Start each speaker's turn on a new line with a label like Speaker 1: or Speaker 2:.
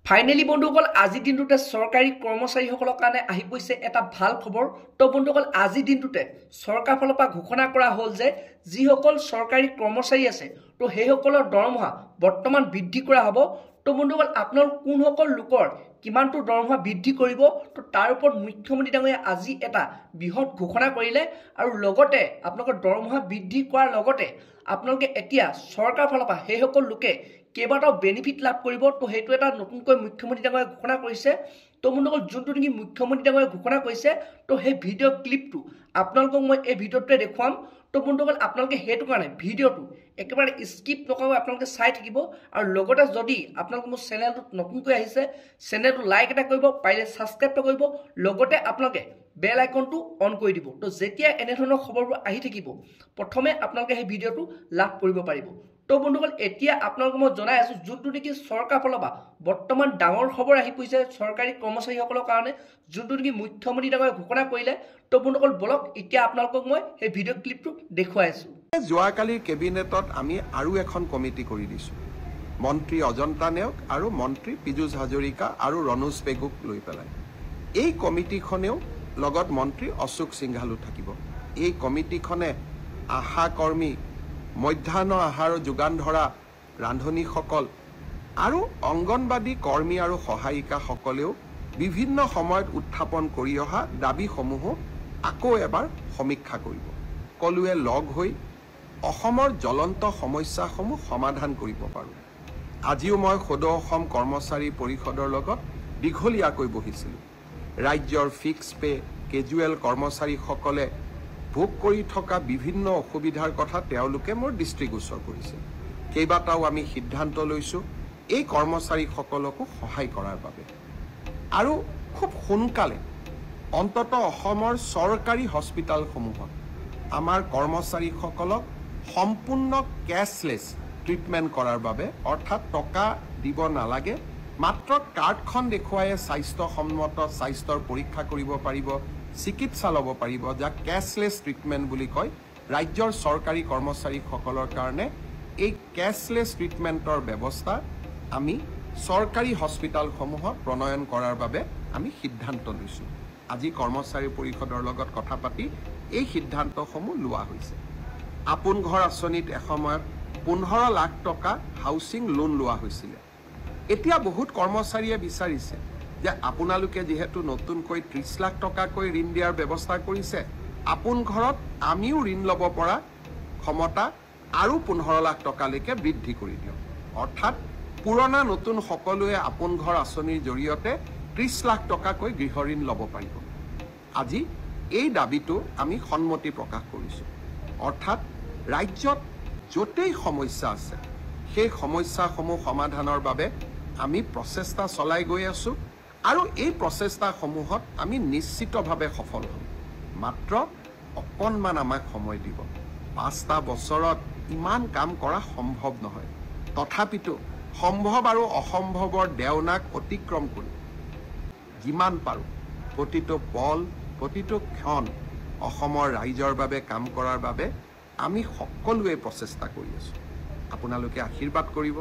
Speaker 1: Finally বন্ধুসকল আজিৰ দিনটোতে চৰকাৰী কৰ্মচাৰীসকলৰ কাৰণে আহি পৰিছে এটা ভাল খবৰ। তো বন্ধুসকল আজিৰ দিনটোতে চৰকাৰ ফালৰ পৰা ঘোষণা কৰা হ'ল যে যিসকল চৰকাৰী কৰ্মচাৰী আছে তো সেইসকলৰ দৰমহা বৰ্তমান বৃদ্ধি কৰা হ'ব। তো বন্ধুসকল আপোনালোক কোনসকল লোকৰ কিমানটো দৰমহা বৃদ্ধি কৰিব তো তাৰ ওপৰত মুখ্যমন্ত্ৰী ডাঙৰীয়াই আজি এটা বৃহৎ ঘোষণা কৰিলে আৰু লগতে আপোনালোকৰ দৰমহা বৃদ্ধি কৰাৰ লগতে আপোনালোকে এতিয়া চৰকাৰ ফালৰ পৰা সেইসকল লোকে কেইবাটাও বেনিফিট লাভ কৰিব। তো সেইটো এটা নতুনকৈ মুখ্যমন্ত্ৰী ডাঙৰীয়াই ঘোষণা কৰিছে। তো বন্ধুসকল যোনটো নেকি মুখ্যমন্ত্ৰী ডাঙৰীয়াই ঘোষণা কৰিছে তো সেই ভিডিঅ' ক্লিপটো আপোনালোকক মই এই ভিডিঅ'টোতে দেখুৱাম। তো বন্ধুসকল আপোনালোকে সেইটো কাৰণে ভিডিঅ'টো একেবাৰে স্কিপ নকৰাকৈ আপোনালোকে চাই থাকিব আৰু লগতে যদি আপোনালোকে মোৰ চেনেলটোত নতুনকৈ আহিছে চেনেলটো লাইক এটা কৰিব, পাৰিলে ছাবস্ক্ৰাইব কৰিব, লগতে আপোনালোকে বেল আইকনটো অন কৰি দিব। তো যেতিয়া এনেধৰণৰ খবৰবোৰ আহি থাকিব প্ৰথমে আপোনালোকে সেই ভিডিঅ'টো লাভ কৰিব পাৰিব। তো বন্ধুসকল এতিয়া আপোনালোকক মই জনাই আছো যোনটো নেকি চৰকাৰ ফালৰ পৰা বৰ্তমান ডাঙৰ খবৰ আহি পৰিছে চৰকাৰী কৰ্মচাৰীসকলৰ কাৰণে, যোনটো নেকি মুখ্যমন্ত্ৰী ডাঙৰীয়াই ঘোষণা কৰিলে। তো বন্ধুসকল বলক এতিয়া আপোনালোকক মই সেই ভিডিঅ' ক্লিপটো দেখুৱাই আছো।
Speaker 2: যোৱাকালিৰ কেবিনেটত আমি আৰু এখন কমিটি কৰি দিছোঁ, মন্ত্ৰী অজন্তা নেওগ আৰু মন্ত্ৰী পীযুষ হাজৰিকা আৰু ৰণোজ পেগুক লৈ পেলাই। এই কমিটিখনেও লগত মন্ত্ৰী অশোক সিংঘালো থাকিব। এই কমিটিখনে আশা কৰ্মী, মধ্যাহ্ন আহাৰ যোগান ধৰা ৰান্ধনীসকল আৰু অংগনবাদী কৰ্মী আৰু সহায়িকাসকলেও বিভিন্ন সময়ত উত্থাপন কৰি অহা দাবীসমূহো আকৌ এবাৰ সমীক্ষা কৰিব। সকলোৱে লগ হৈ অসমৰ জ্বলন্ত সমস্যাসমূহ সমাধান কৰিব পাৰোঁ। আজিও মই সদৌ অসম কৰ্মচাৰী পৰিষদৰ লগত দীঘলীয়াকৈ বহিছিলোঁ। ৰাজ্যৰ ফিক্স পে, কেজুৱেল কৰ্মচাৰীসকলে ভোগ কৰি থকা বিভিন্ন অসুবিধাৰ কথা তেওঁলোকে মোৰ দৃষ্টিগোচৰ কৰিছে। কেইবাটাও আমি সিদ্ধান্ত লৈছোঁ এই কৰ্মচাৰীসকলকো সহায় কৰাৰ বাবে আৰু খুব সোনকালে অন্ততঃ অসমৰ চৰকাৰী হস্পিটেলসমূহত আমাৰ কৰ্মচাৰীসকলক সম্পূৰ্ণ কেছলেছ ট্ৰিটমেণ্ট কৰাৰ বাবে, অৰ্থাৎ টকা দিব নালাগে, মাত্ৰ কাৰ্ডখন দেখুৱাই স্বাস্থ্যসন্মত স্বাস্থ্যৰ পৰীক্ষা কৰিব পাৰিব, চিকিৎসা ল'ব পাৰিব, যাক কেছলেছ ট্ৰিটমেণ্ট বুলি কয়। ৰাজ্যৰ চৰকাৰী কৰ্মচাৰীসকলৰ কাৰণে এই কেছলেছ ট্ৰিটমেণ্টৰ ব্যৱস্থা আমি চৰকাৰী হস্পিটেলসমূহত প্ৰণয়ন কৰাৰ বাবে আমি সিদ্ধান্ত লৈছোঁ। আজি কৰ্মচাৰী পৰিষদৰ লগত কথা পাতি এই সিদ্ধান্তসমূহ লোৱা হৈছে। আপোন ঘৰ আঁচনিত এসময়ত 15 লাখ টকা হাউচিং লোন লোৱা হৈছিলে। এতিয়া বহুত কৰ্মচাৰীয়ে বিচাৰিছে যে আপোনালোকে যিহেতু নতুনকৈ 30 লাখ টকাকৈ ঋণ দিয়াৰ ব্যৱস্থা কৰিছে, আপোন ঘৰত আমিও ঋণ ল'ব পৰা ক্ষমতা আৰু 15 লাখ টকালৈকে বৃদ্ধি কৰি দিয়ক। অৰ্থাৎ পুৰণা নতুন সকলোৱে আপোন ঘৰ আঁচনিৰ জৰিয়তে 30 লাখ টকাকৈ গৃহ ঋণ ল'ব পাৰিব। আজি এই দাবীটো আমি সন্মতি প্ৰকাশ কৰিছোঁ। অৰ্থাৎ ৰাজ্যত য'তেই সমস্যা আছে সেই সমস্যাসমূহ সমাধানৰ বাবে আমি প্ৰচেষ্টা চলাই গৈ আছোঁ আৰু এই প্ৰচেষ্টাসমূহত আমি নিশ্চিতভাৱে সফল হ'ম। মাত্ৰ অকণমান আমাক সময় দিব। 5টা বছৰত ইমান কাম কৰা সম্ভৱ নহয়। তথাপিতো সম্ভৱ আৰু অসম্ভৱৰ দেওনাক অতিক্ৰম কৰি যিমান পাৰোঁ প্ৰতিটো পল, প্ৰতিটো ক্ষণ অসমৰ ৰাইজৰ বাবে কাম কৰাৰ বাবে আমি সকলোৱে প্ৰচেষ্টা কৰি আছোঁ। আপোনালোকে আশীৰ্বাদ কৰিব।